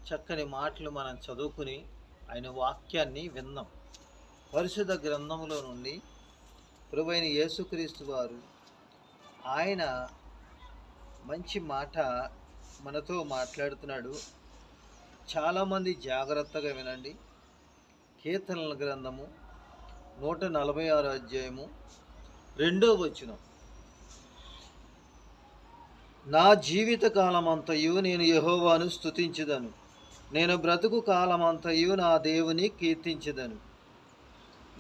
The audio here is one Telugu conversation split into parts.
చక్కని మాటలు మనం చదువుకుని ఆయన వాక్యాన్ని విన్నాం. పరిశుద్ధ గ్రంథంలో నుండి ప్రభువైన యేసుక్రీస్తు వారు ఆయన మంచి మాట మనతో మాట్లాడుతున్నాడు. చాలామంది జాగ్రత్తగా వినండి. కీర్తనల గ్రంథము 146 అధ్యాయము 2వ వచనం. నా జీవిత కాలమంతయు నేను యెహోవాను స్తుతించెదను, నేను బ్రతుకు కాలమంతయు నా దేవుని కీర్తించెదను.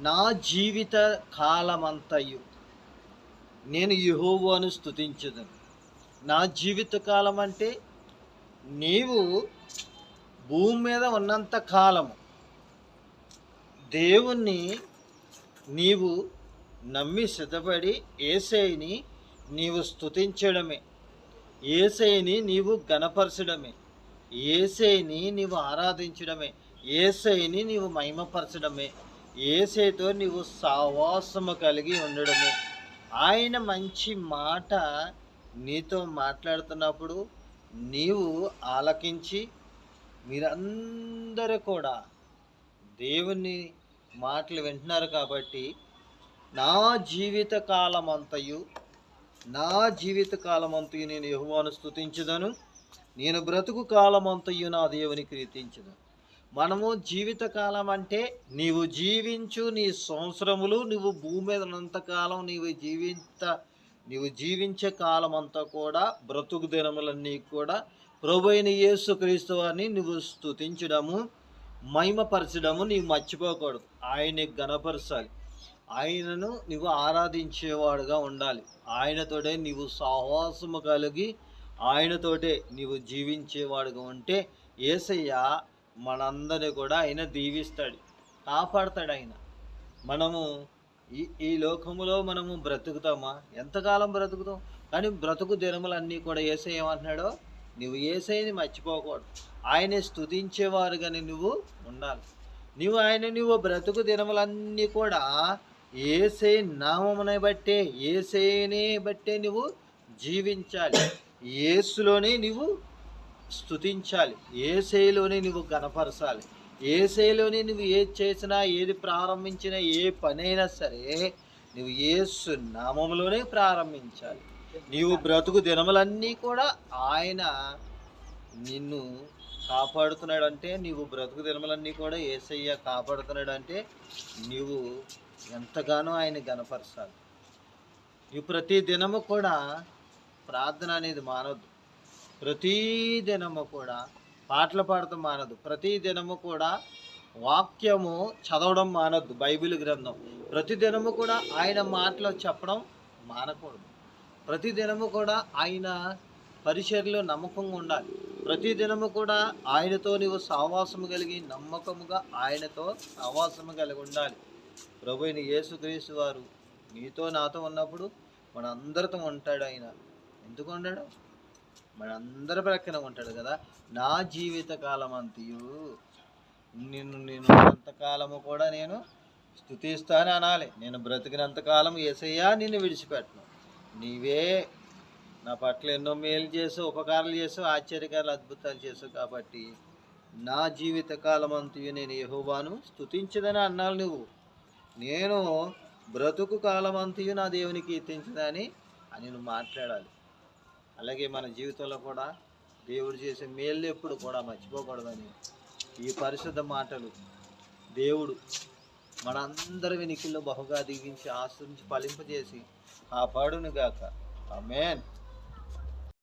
నా జీవిత కాలమంతయు నేను యెహోవాను స్తుతించెదను. నా జీవిత కాలం అంటే నీవు భూమి మీద ఉన్నంత కాలము దేవుణ్ణి నీవు నమ్మి సిద్ధపడి యేసయ్యని నీవు స్తుతించడమే, యేసయ్యని నీవు ఘనపరచడమే, యేసయ్యని నీవు ఆరాధించడమే, యేసయ్యని నీవు మహిమపరచడమే, యేసయ్యతో నీవు సహవాసము కలిగి ఉండడమే. ఆయన మంచి మాట నీతో మాట్లాడుతున్నప్పుడు నీవు ఆలకించి, మీరందరూ కూడా దేవుని మాటలు వింటున్నారు కాబట్టి నా జీవిత కాలమంతయు నేను యెహోవాను స్తుతించెదను, నేను బ్రతుకు కాలమంతయు నా దేవుని కీర్తించెదను. మనము జీవితకాలం అంటే నీవు జీవించు నీ సంవత్సరములు, నువ్వు భూమి మీద ఉన్నంతకాలం నీవు జీవించే కాలం అంతా కూడా, బ్రతుకు దినములన్నీ కూడా ప్రభువైన యేసుక్రీస్తు వారిని నువ్వు స్తుతించడము, మహిమపరచడము నీవు మర్చిపోకూడదు. ఆయన్ని ఘనపరచాలి, ఆయనను నువ్వు ఆరాధించేవాడుగా ఉండాలి. ఆయనతోటే నీవు సహవాసము కలిగి ఆయనతోటే నీవు జీవించేవాడుగా ఉంటే యేసయ్య మనందరినీ కూడా ఆయన దీవిస్తాడు, కాపాడతాడు. ఆయన మనము ఈ లోకములో మనము బ్రతుకుతామా? ఎంతకాలం బ్రతుకుతాం? కానీ బ్రతుకు దినములన్నీ కూడా యేసయ్య ఏమంటున్నాడో నువ్వు యేసయ్యని మర్చిపోకూడదు. ఆయనే స్తుతించేవారుగాని నువ్వు ఉండాలి. నువ్వు బ్రతుకు దినములన్నీ కూడా యేసయ్య నామమునే బట్టే, యేసయ్యనే బట్టే నువ్వు జీవించాలి. యేసులోనే నువ్వు స్తుతించాలి, యేసయ్యలోనే నువ్వు గణపరచాలి. యేసయ్యలోనే నువ్వు ఏది చేసినా, ఏది ప్రారంభించినా, ఏ పనైనా సరే నువ్వు యేసు నామములోనే ప్రారంభించాలి. నీవు బ్రతుకు దినములన్నీ కూడా ఆయన నిన్ను కాపాడుతున్నాడంటే, నీవు బ్రతుకు దినములన్నీ కూడా యేసయ్య కాపాడుతున్నాడంటే నీవు ఎంతగానో ఆయన గణపరచాలి. నీవు ప్రతి దినము కూడా ప్రార్థన అనేది మానవద్దు. ప్రతి దినము కూడా పాటలు పాడటం మానదు. ప్రతి దినము కూడా వాక్యము చదవడం మానద్దు. బైబిల్ గ్రంథం ప్రతి దినము కూడా ఆయన మాటలు చెప్పడం మానకూడదు. ప్రతి దినము కూడా ఆయన పరిచర్యలో నమ్మకంగా ఉండాలి. ప్రతి దినము కూడా ఆయనతో నీవు సహవాసము కలిగి నమ్మకముగా ఆయనతో సహవాసము కలిగి ఉండాలి. ప్రభువైన యేసుక్రీస్తు వారు నీతో నాతో ఉన్నప్పుడు మనందరితో ఉంటాడు. ఆయన ఎందుకు ఉంటాడు? మనందరి ప్రక్కన ఉంటాడు కదా. నా జీవిత కాలం అంతయు నేను అంతకాలము కూడా నేను స్తుతిస్తాను అనాలి. నేను బ్రతికినంతకాలం యేసయ్యా నిన్ను విడిచిపెట్టను. నీవే నా పట్ల ఎన్నో మేలు చేసావు, ఉపకారాలు చేసావు, ఆశ్చర్యకారాలు, అద్భుతాలు చేసావు కాబట్టి నా జీవిత కాలం అంతయు నేను యెహోవాను స్తుతించదని అన్నాను. నేను బ్రతుకు కాలం అంతయు నా దేవుని కీర్తించదని నువ్వు మాట్లాడాలి. అలాగే మన జీవితంలో కూడా దేవుడు చేసే మేలు ఎప్పుడు కూడా మర్చిపోకూడదని ఈ పరిశుద్ధ మాటలు దేవుడు మనందరి వెనుకల్లో బహుగా దీవించి ఆశ్రయించి ఫలింపజేసి కాపాడునుగాక. ఆమేన్.